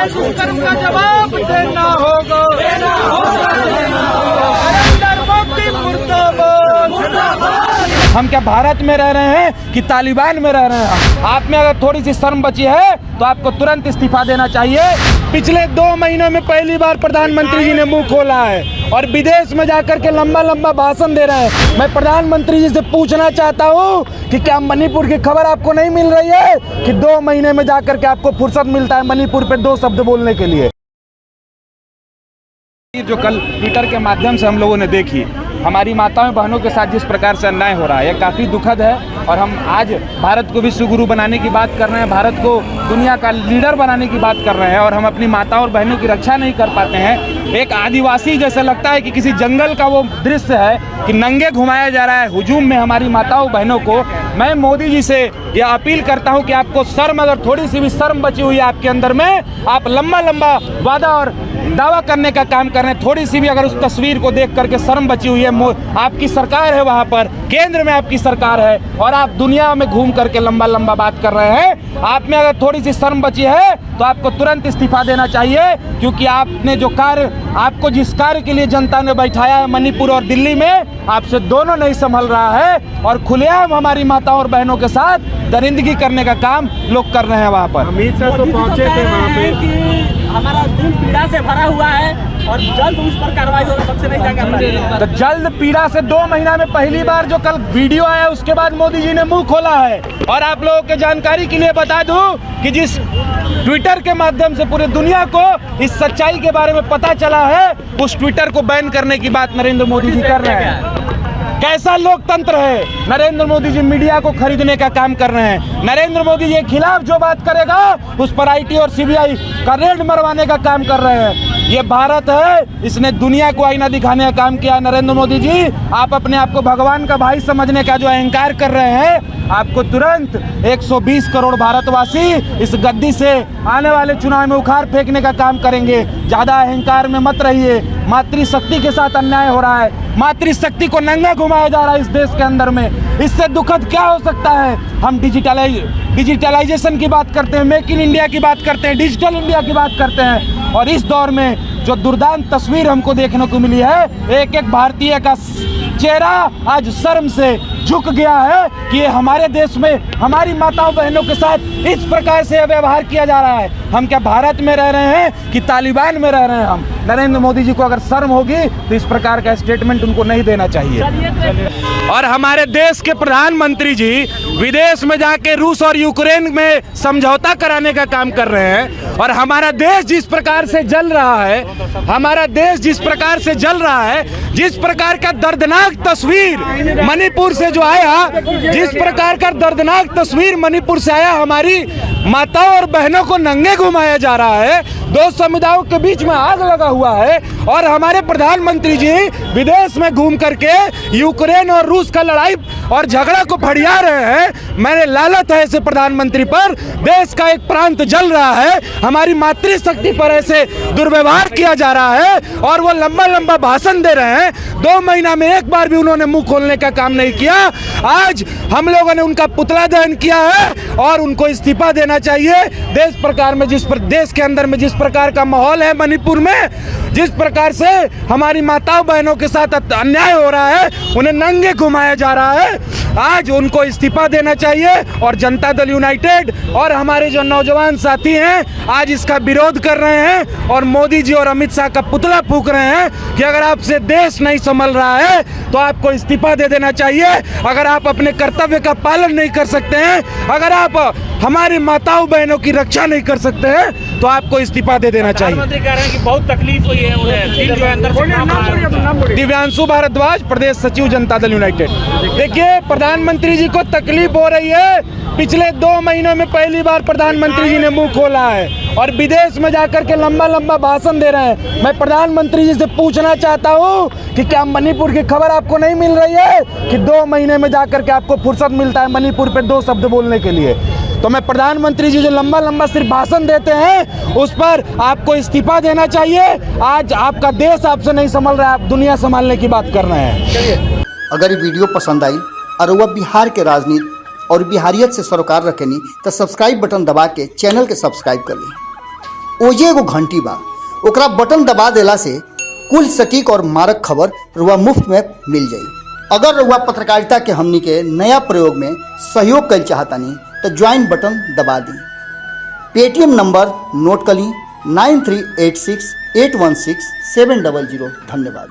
दुष्कर्म का जवाब देना होगा। नरेंद्र मोदी मुर्दाबाद। हम क्या भारत में रह रहे हैं कि तालिबान में रह रहे हैं? आप में अगर थोड़ी सी शर्म बची है तो आपको तुरंत इस्तीफा देना चाहिए। पिछले 2 महीनों में पहली बार प्रधानमंत्री जी ने मुंह खोला है और विदेश में जाकर के लंबा लंबा भाषण दे रहे हैं। मैं प्रधानमंत्री जी से पूछना चाहता हूं कि क्या मणिपुर की खबर आपको नहीं मिल रही है कि 2 महीने में जाकर के आपको फुर्सत मिलता है मणिपुर पे 2 शब्द बोलने के लिए। जो कल ट्विटर के माध्यम से हम लोगों ने देखी, हमारी माताओं बहनों के साथ जिस प्रकार से अन्याय हो रहा है, यह काफ़ी दुखद है। और हम आज भारत को विश्व गुरु बनाने की बात कर रहे हैं, भारत को दुनिया का लीडर बनाने की बात कर रहे हैं, और हम अपनी माताओं और बहनों की रक्षा नहीं कर पाते हैं। एक आदिवासी जैसे लगता है कि किसी जंगल का वो दृश्य है कि नंगे घुमाया जा रहा है हुजूम में हमारी माताओं बहनों को। मैं मोदी जी से यह अपील करता हूं कि आपको शर्म, अगर थोड़ी सी भी शर्म बची हुई है आपके अंदर में, आप लंबा लंबा वादा और दावा करने का काम कर रहे हैं। थोड़ी सी भी अगर उस तस्वीर को देख करके शर्म बची हुई है, आपकी सरकार है वहां पर, केंद्र में आपकी सरकार है, और आप दुनिया में घूम करके लंबा लंबा बात कर रहे हैं। आप में अगर थोड़ी सी शर्म बची है तो आपको तुरंत इस्तीफा देना चाहिए, क्योंकि आपने जो कार्य, आपको जिस कार्य के लिए जनता ने बैठाया है मणिपुर और दिल्ली में, आपसे दोनों नहीं संभल रहा है, और खुलेआम हमारी माताओं और बहनों के साथ दरिंदगी करने का काम लोग कर रहे हैं वहाँ पर। अमित शाह तो पहुंचे थे वहाँ पे। हमारा दिल पीड़ा से भरा हुआ है और जल्द उस पर कार्रवाई होगा, सबसे नहीं जाएगा। तो जल्द पीड़ा से 2 महीना में पहली बार जो कल वीडियो आया उसके बाद मोदी जी ने मुंह खोला है। और आप लोगों के जानकारी के लिए बता दूं कि जिस ट्विटर के माध्यम से पूरी दुनिया को इस सच्चाई के बारे में पता चला है, उस ट्विटर को बैन करने की बात नरेंद्र मोदी जी कर रहे हैं। कैसा लोकतंत्र है? नरेंद्र मोदी जी मीडिया को खरीदने का काम कर रहे हैं। नरेंद्र मोदी जी के खिलाफ जो बात करेगा उस पर IT और CBI का रेड मरवाने का काम कर रहे हैं। ये भारत है, इसने दुनिया को आईना दिखाने का काम किया। नरेंद्र मोदी जी, आप अपने आप को भगवान का भाई समझने का जो अहंकार कर रहे हैं, आपको तुरंत 120 करोड़ भारतवासी इस गद्दी से आने वाले चुनाव में उखाड़ फेंकने का काम करेंगे। ज्यादा अहंकार में मत रहिए। मातृशक्ति के साथ अन्याय हो रहा है, मातृशक्ति को नंगा घुमाया जा रहा है इस देश के अंदर में। इससे दुखद क्या हो सकता है? हम डिजिटलाइजेशन की बात करते हैं, मेक इन इंडिया की बात करते हैं, डिजिटल इंडिया की बात करते हैं, और इस दौर में जो दुर्दांत तस्वीर हमको देखने को मिली है, एक एक भारतीय का चेहरा आज शर्म से झुक गया है कि ये हमारे देश में हमारी माताओं बहनों के साथ इस प्रकार से व्यवहार किया जा रहा है। हम क्या भारत में रह रहे हैं कि तालिबान में रह रहे हैं? हम नरेंद्र मोदी जी को अगर शर्म होगी तो इस प्रकार का स्टेटमेंट उनको नहीं देना चाहिए। और हमारे देश के प्रधानमंत्री जी विदेश में जाके रूस और यूक्रेन में समझौता कराने का काम कर रहे हैं, और हमारा देश जिस प्रकार से जल रहा है, हमारा देश जिस प्रकार से जल रहा है, जिस प्रकार का दर्दनाक तस्वीर मणिपुर से जो आया, जिस प्रकार का दर्दनाक तस्वीर मणिपुर से आया, हमारी माताओं और बहनों को नंगे घुमाया जा रहा है, 2 समुदायों के बीच में आग लगा हुआ है, और हमारे प्रधानमंत्री जी विदेश में घूम करके यूक्रेन और रूस का लड़ाई और झगड़ा को फड़िया रहे हैं। मैंने लालत है ऐसे प्रधानमंत्री पर। देश का एक प्रांत जल रहा है, हमारी मातृशक्ति पर ऐसे दुर्व्यवहार किया जा रहा है, और वो लंबा लंबा भाषण दे रहे हैं। 2 महीना में एक बार भी उन्होंने मुंह खोलने का काम नहीं किया। आज हम लोगों ने उनका पुतला दहन किया है और उनको इस्तीफा देना चाहिए। देश के अंदर में जिस प्रकार का माहौल है मणिपुर में, जिस प्रकार से हमारी माताओं बहनों के साथ अन्याय हो रहा है, उन्हें नंगे घुमाया जा रहा है, आज उनको इस्तीफा देना चाहिए। और जनता दल यूनाइटेड और हमारे जो नौजवान साथी हैं आज इसका विरोध कर रहे हैं, और मोदी जी और अमित शाह का पुतला फूंक रहे हैं कि अगर आपसे देश नहीं संभल रहा है तो आपको इस्तीफा दे देना चाहिए। अगर आप अपने कर्तव्य का पालन नहीं कर सकते हैं, अगर आप हमारी माताओं बहनों की रक्षा नहीं कर सकते हैं, तो आपको इस्तीफा दे देना चाहिए। कह रहे हैं कि बहुत तकलीफ हुई है उन्हें, दिल जो है अंदर से। दिव्यांशु भारद्वाज, प्रदेश सचिव जनता दल यूनाइटेड। देखिए, प्रधानमंत्री जी को तकलीफ हो रही है। पिछले 2 महीनों में पहली बार प्रधानमंत्री जी ने मुंह खोला है और विदेश में जाकर के लंबा लंबा भाषण दे रहे हैं। मैं प्रधानमंत्री जी से पूछना चाहता हूं कि क्या मणिपुर की खबर आपको नहीं मिल रही है कि 2 महीने में जाकर के आपको फुर्सत मिलता है मणिपुर पे 2 शब्द बोलने के लिए? तो मैं प्रधानमंत्री जी जो लंबा लंबा सिर्फ भाषण देते हैं उस पर आपको इस्तीफा देना चाहिए। आज आपका देश आपसे नहीं संभल रहा है, आप दुनिया संभालने की बात कर रहे हैं। अगर ये वीडियो पसंद आई और वह बिहार के राजनीति और बिहारियत से सरोकार रखेनी तो सब्सक्राइब बटन दबा के चैनल के सब्सक्राइब कर ली। ओजे एगो घंटी बा, ओकरा बटन दबा देला से कुल सटीक और मारक खबर रुआ मुफ्त में मिल जाई। अगर रुआ पत्रकारिता के हमनी के नया प्रयोग में सहयोग कर चाहतानी तो ज्वाइन बटन दबा दी। पेटीएम नंबर नोट कर ली 9386816700। धन्यवाद।